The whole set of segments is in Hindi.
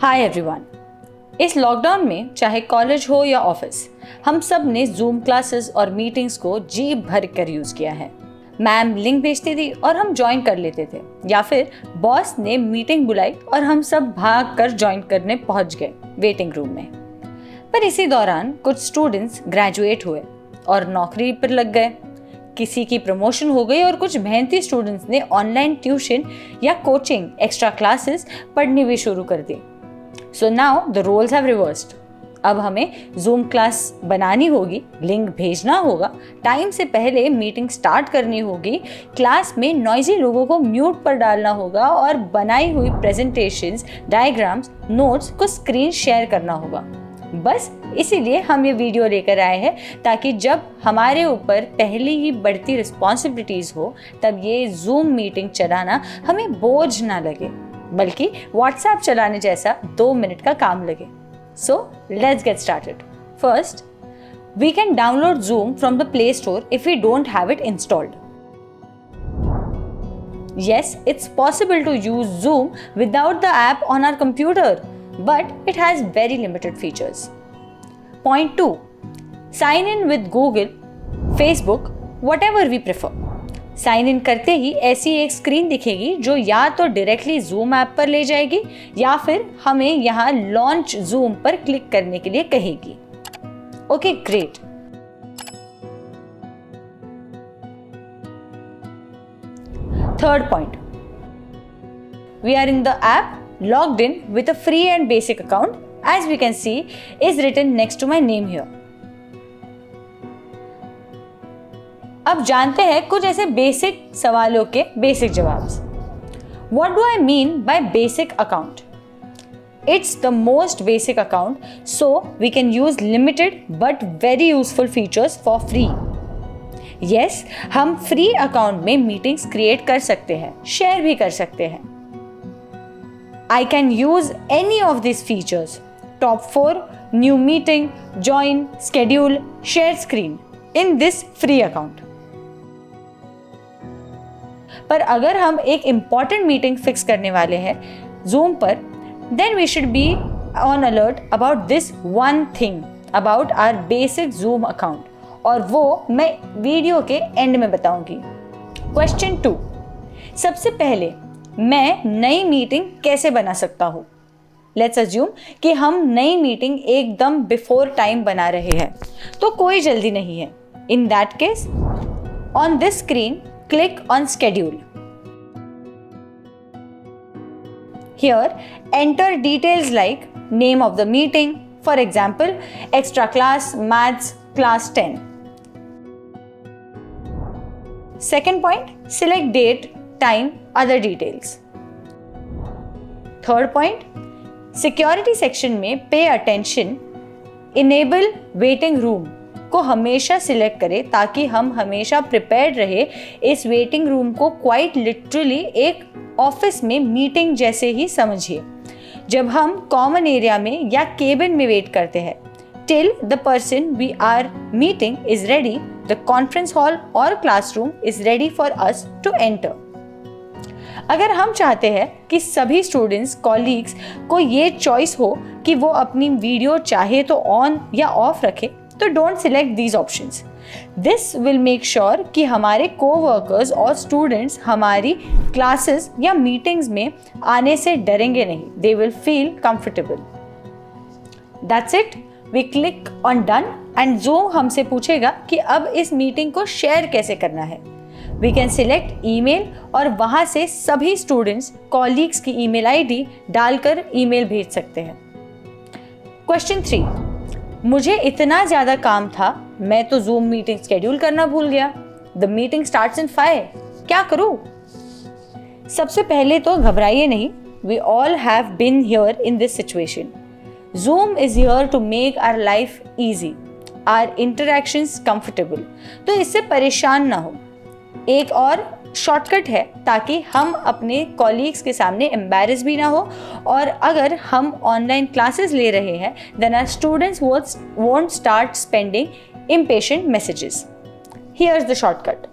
Hi everyone. इस लॉकडाउन में चाहे कॉलेज हो या ऑफिस, हम सब ने जूम क्लासेस और मीटिंग्स को जी भर कर यूज किया है। मैम लिंक भेजती थी और हम ज्वाइन कर लेते थे, या फिर बॉस ने मीटिंग बुलाई और हम सब भाग कर ज्वाइन करने पहुंच गए वेटिंग रूम में। पर इसी दौरान कुछ स्टूडेंट्स ग्रेजुएट हुए और नौकरी पर लग गए, किसी की प्रमोशन हो गई और कुछ मेहनती स्टूडेंट्स ने ऑनलाइन ट्यूशन या कोचिंग एक्स्ट्रा क्लासेस पढ़नी भी शुरू कर दी। So now the roles have reversed. अब हमें जूम क्लास बनानी होगी, लिंक भेजना होगा, टाइम से पहले मीटिंग स्टार्ट करनी होगी, क्लास में नॉइजी लोगों को म्यूट पर डालना होगा और बनाई हुई प्रेजेंटेशंस, डायग्राम्स, नोट्स को स्क्रीन शेयर करना होगा। बस इसीलिए हम ये वीडियो लेकर आए हैं, ताकि जब हमारे ऊपर पहले ही बढ़ती रिस्पॉन्सिबिलिटीज हो तब ये जूम मीटिंग चलाना हमें बोझ ना लगे, बल्कि व्हाट्सएप चलाने जैसा 2 मिनट का काम लगे। So let's get started. First, we can download Zoom from the Play Store if we don't have it installed. Yes, it's possible to use Zoom without the app on our computer, but it has very limited features. Point 2. Sign in with Google, Facebook, whatever we prefer. Sign in करते ही ऐसी एक स्क्रीन दिखेगी जो या तो डायरेक्टली जूम ऐप पर ले जाएगी या फिर हमें यहाँ लॉन्च जूम पर क्लिक करने के लिए कहेगी। Okay, great. Third point, we are in the app, logged in with a free and basic account, as we can see is written next to my name here. अब जानते हैं कुछ ऐसे बेसिक सवालों के बेसिक जवाब। What do I mean by basic account? It's the most basic account, so we can use limited but very useful features for free. Yes, हम फ्री अकाउंट में मीटिंग्स क्रिएट कर सकते हैं, शेयर भी कर सकते हैं। I can use any of these features. Top 4, new meeting, join, schedule, share screen in this free account. पर अगर हम एक इम्पॉर्टेंट मीटिंग फिक्स करने वाले हैं जूम पर, then we should be on alert about this one thing about our basic Zoom account, और वो मैं वीडियो के एंड में बताऊंगी। क्वेश्चन 2, सबसे पहले मैं नई मीटिंग कैसे बना सकता हूँ? लेट्स अज्यूम कि हम नई मीटिंग एकदम बिफोर टाइम बना रहे हैं, तो कोई जल्दी नहीं है। In that case, on this screen click on schedule. Here, enter details like name of the meeting, for example, extra class, maths, class 10. Second point, select date, time, other details. Third point, security section में pay attention, enable waiting room को हमेशा सिलेक्ट करें, ताकि हम हमेशा प्रिपेयर्ड रहे। इस वेटिंग रूम को क्वाइट लिटरली एक ऑफिस में मीटिंग जैसे ही समझिए। जब हम कॉमन एरिया में या केबिन में वेट करते हैं, till the person we are meeting is ready, the conference hall और classroom is ready for us to enter. अगर हम चाहते हैं कि सभी स्टूडेंट्स, कॉलीग्स को ये चॉइस हो कि वो अपनी वीडियो चाहे तो ऑन या ऑफ रखे, तो don't select these options. This will make sure कि हमारे कोवर्कर्स और स्टूडेंट्स हमारी क्लासेस या मीटिंग्स में आने से डरेंगे नहीं। They will feel comfortable. That's it. We click on done and Zoom हमसे पूछेगा कि अब इस मीटिंग को शेयर कैसे करना है। वी कैन सिलेक्ट ईमेल और वहां से सभी स्टूडेंट्स, कॉलीग्स की ईमेल आईडी डालकर ईमेल भेज सकते हैं। क्वेश्चन 3, मुझे इतना ज़्यादा काम था, मैं तो जूम मीटिंग शेड्यूल करना भूल गया। द मीटिंग स्टार्ट्स इन 5, क्या करूँ? सबसे पहले तो घबराइए नहीं। We all have been here in this situation. Zoom is here to make our life easy, our interactions comfortable. तो इससे परेशान ना हो। एक और शॉर्टकट है ताकि हम अपने कॉलीग्स के सामने एम्बैरेस भी ना हो, और अगर हम ऑनलाइन क्लासेस ले रहे हैं then our students won't start spending impatient messages. Here's the shortcut.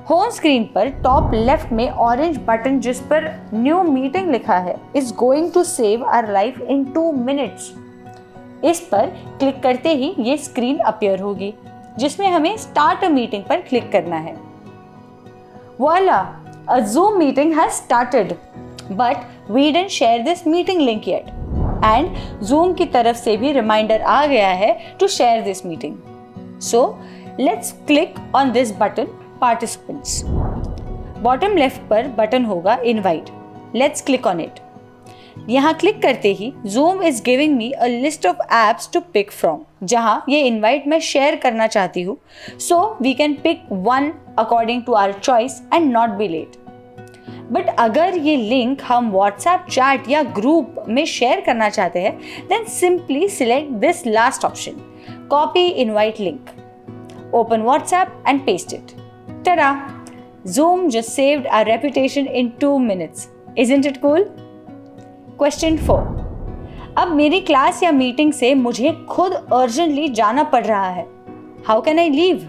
Home screen पर टॉप लेफ्ट में ऑरेंज बटन जिस पर न्यू मीटिंग लिखा है is going to save our life in 2 minutes. इस पर क्लिक करते ही ये स्क्रीन अपीयर होगी जिसमें हमें स्टार्ट अ मीटिंग पर क्लिक करना है। Voila! A Zoom meeting has started, but we didn't share this meeting link yet. And Zoom की तरफ से भी रिमाइंडर आ गया है to share this meeting. So let's click on this button, Participants. Bottom left पर बटन होगा Invite. Let's click on it. यहाँ क्लिक करते ही Zoom is giving me a list of apps to pick from. जहाँ ये इनवाइट मैं शेयर करना चाहती हूँ, so we can pick one according to our choice and not be late. But अगर ये लिंक हम WhatsApp चैट या ग्रुप में शेयर करना चाहते हैं, then simply select this last option, copy invite link, open WhatsApp and paste it. Ta-da! Zoom just saved our reputation in 2 minutes. Isn't it cool? Question 4. अब मेरी क्लास या मीटिंग से मुझे खुद अर्जेंटली जाना पड़ रहा है. How can I leave?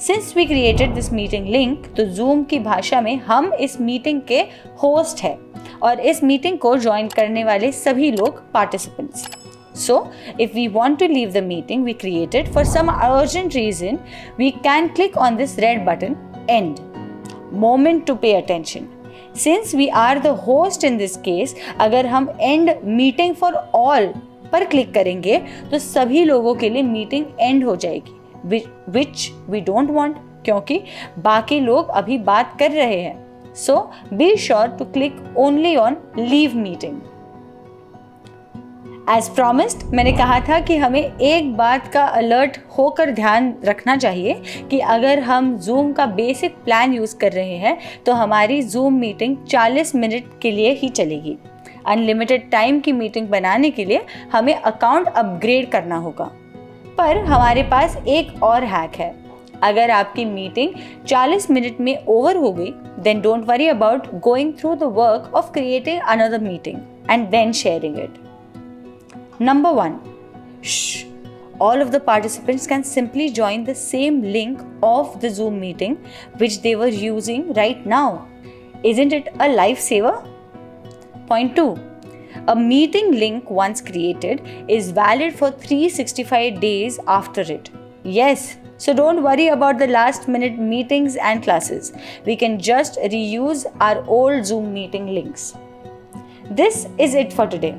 Since we created this meeting link, तो Zoom की भाषा में हम इस मीटिंग के होस्ट हैं और इस मीटिंग को ज्वाइन करने वाले सभी लोग participants. So, if we want to leave the meeting we created for some urgent reason, we can click on this red button, End. Moment to pay attention. Since we are the host in this case, अगर हम End Meeting for All पर क्लिक करेंगे तो सभी लोगों के लिए मीटिंग एंड हो जाएगी, which we don't want, क्योंकि बाकी लोग अभी बात कर रहे हैं. So be sure to click only on Leave Meeting. As promised, मैंने कहा था कि हमें एक बात का अलर्ट होकर ध्यान रखना चाहिए कि अगर हम Zoom का बेसिक प्लान यूज़ कर रहे हैं तो हमारी Zoom मीटिंग 40 मिनट के लिए ही चलेगी. अनलिमिटेड टाइम की मीटिंग बनाने के लिए हमें अकाउंट अपग्रेड करना होगा. पर हमारे पास एक और हैक है. अगर आपकी मीटिंग 40 मिनट में ओवर हो गई, then don't worry about going through the work of creating another meeting and then sharing it. Number 1. Shh. All of the participants can simply join the same link of the Zoom meeting which they were using right now. Isn't it a lifesaver? Point 2. A meeting link once created is valid for 365 days after it. Yes, so don't worry about the last minute meetings and classes. We can just reuse our old Zoom meeting links. This is it for today.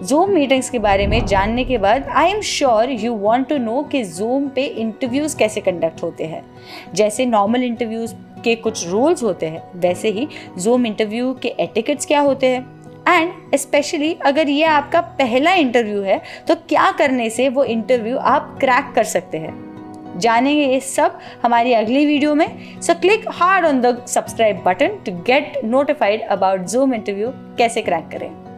Zoom meetings के बारे में जानने के बाद I am sure you want to know कि Zoom पे इंटरव्यूज़ कैसे कंडक्ट होते हैं. जैसे नॉर्मल इंटरव्यूज़ के कुछ रूल्स होते हैं, वैसे ही Zoom इंटरव्यू के एटिकेट्स क्या होते हैं, एंड स्पेशली अगर ये आपका पहला इंटरव्यू है तो क्या करने से वो इंटरव्यू आप क्रैक कर सकते हैं. जानेंगे ये सब हमारी अगली वीडियो में. So click hard on the subscribe button to get notified about Zoom interview कैसे क्रैक करें.